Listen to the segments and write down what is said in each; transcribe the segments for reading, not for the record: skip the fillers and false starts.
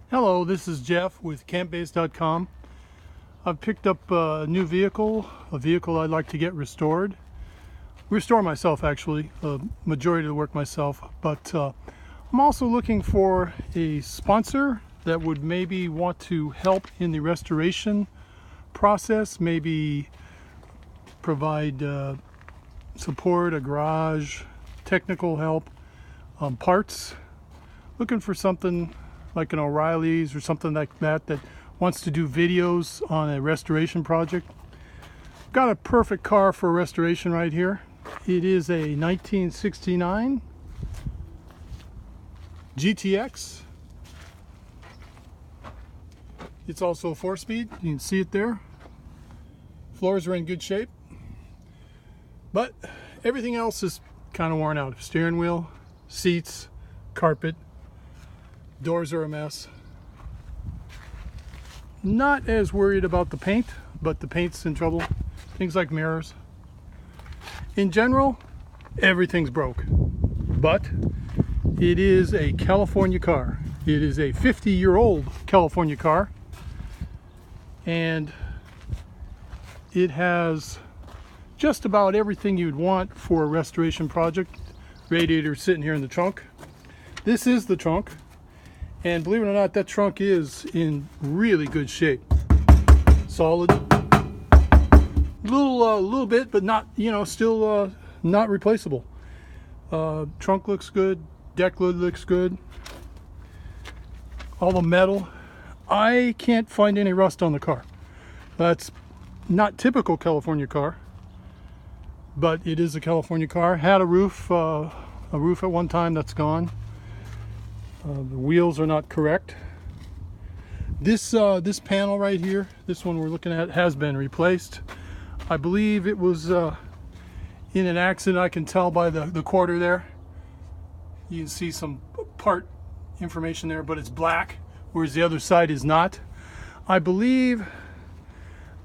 Hello, this is Jeff with campbase.com. I've picked up a new vehicle, I'd like to get restored. Restore myself actually, majority of the work myself, but I'm also looking for a sponsor that would maybe want to help in the restoration process, maybe provide support, a garage, technical help, parts. Looking for something like an O'Reilly's or something like that wants to do videos on a restoration project. Got a perfect car for restoration right here. It is a 1969 GTX. It's also a 4-speed. You can see it there. Floors are in good shape, but everything else is kind of worn out. Steering wheel, seats, carpet, doors are a mess. Not as worried about the paint, but the paint's in trouble. Things like mirrors. In general, everything's broke. But it is a California car. It is a 50-year-old California car. And it has just about everything you'd want for a restoration project. Radiator sitting here in the trunk. This is the trunk. And believe it or not, that trunk is in really good shape. Solid. Little bit, but not, still not replaceable. Trunk looks good. Deck lid looks good. All the metal. I can't find any rust on the car. That's not typical California car, but it is a California car. Had a roof at one time that's gone. The wheels are not correct. This panel right here, this one we're looking at, has been replaced. I believe it was in an accident. I can tell by the quarter there. You can see some part information there, but it's black, whereas the other side is not. I believe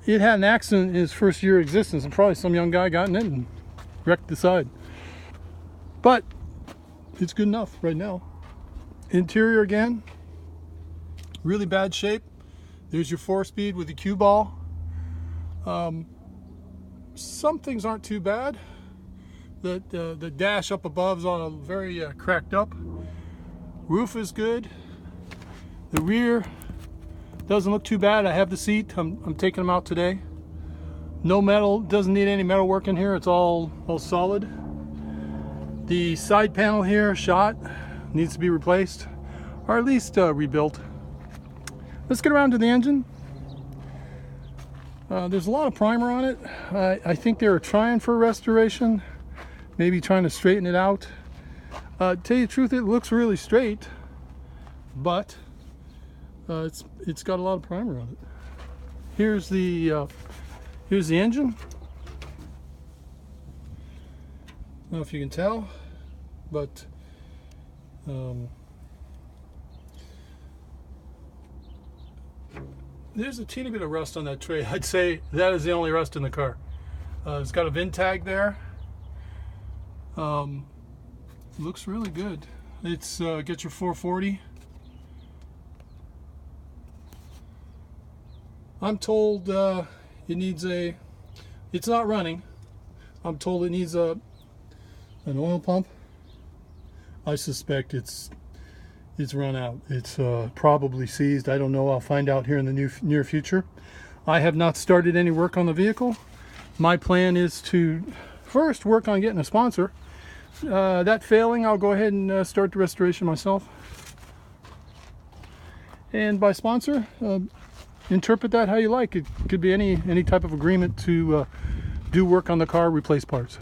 it had an accident in its first year of existence, and probably some young guy got in it and wrecked the side. But it's good enough right now. Interior again, really bad shape. There's your 4-speed with the cue ball. Some things aren't too bad. The dash up above is on a very cracked up. Roof is good. The rear doesn't look too bad. I have the seat. I'm taking them out today. No metal. Doesn't need any metal work in here. It's all solid. The side panel here shot. Needs to be replaced, or at least rebuilt. Let's get around to the engine. There's a lot of primer on it. I think they were trying for restoration, maybe trying to straighten it out. Tell you the truth, it looks really straight, but it's got a lot of primer on it. Here's the engine. I don't know if you can tell, but there's a teeny bit of rust on that tray. I'd say that is the only rust in the car. It's got a VIN tag there. Looks really good. It's get your 440. I'm told it needs it's not running. I'm told it needs an oil pump. I suspect it's run out. It's probably seized. I don't know. I'll find out here in the near future. I have not started any work on the vehicle. My plan is to first work on getting a sponsor. That failing, I'll go ahead and start the restoration myself. And by sponsor, interpret that how you like. It could be any type of agreement to do work on the car, replace parts.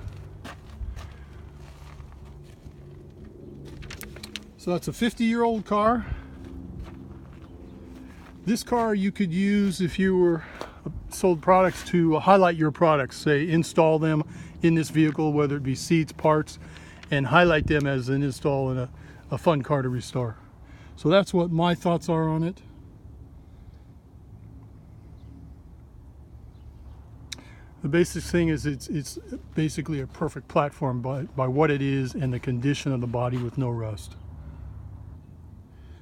So that's a 50-year-old car. This car you could use if you were sold products to highlight your products, say install them in this vehicle, whether it be seats, parts, and highlight them as an install in a fun car to restore. So that's what my thoughts are on it. The basic thing is it's basically a perfect platform by what it is and the condition of the body with no rust.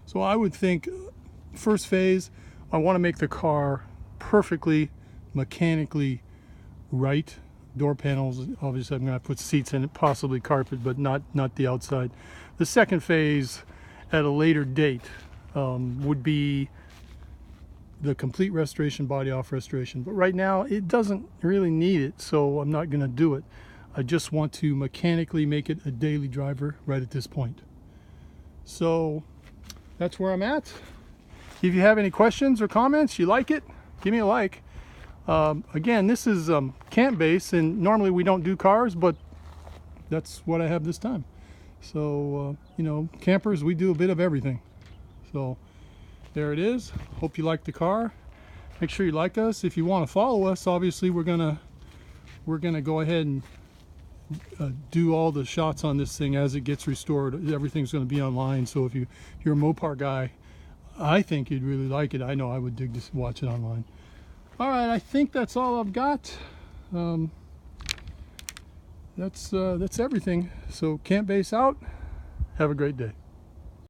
So I would think first phase, I want to make the car perfectly mechanically right. Door panels, obviously I'm going to put seats in it, possibly carpet, but not the outside. The second phase at a later date would be the complete restoration, body off restoration. But right now it doesn't really need it, so I'm not going to do it. I just want to mechanically make it a daily driver right at this point. So that's where I'm at. If you have any questions or comments, you like it, give me a like. Again, this is camp base, and normally we don't do cars, but that's what I have this time. So, you know, campers, we do a bit of everything. So there it is. Hope you like the car. Make sure you like us. If you want to follow us, obviously we're gonna go ahead and do all the shots on this thing as it gets restored. Everything's going to be online. So if you're a Mopar guy, I think you'd really like it. I know I would dig to watch it online. All right, I think that's all I've got. That's everything. So camp base out. Have a great day.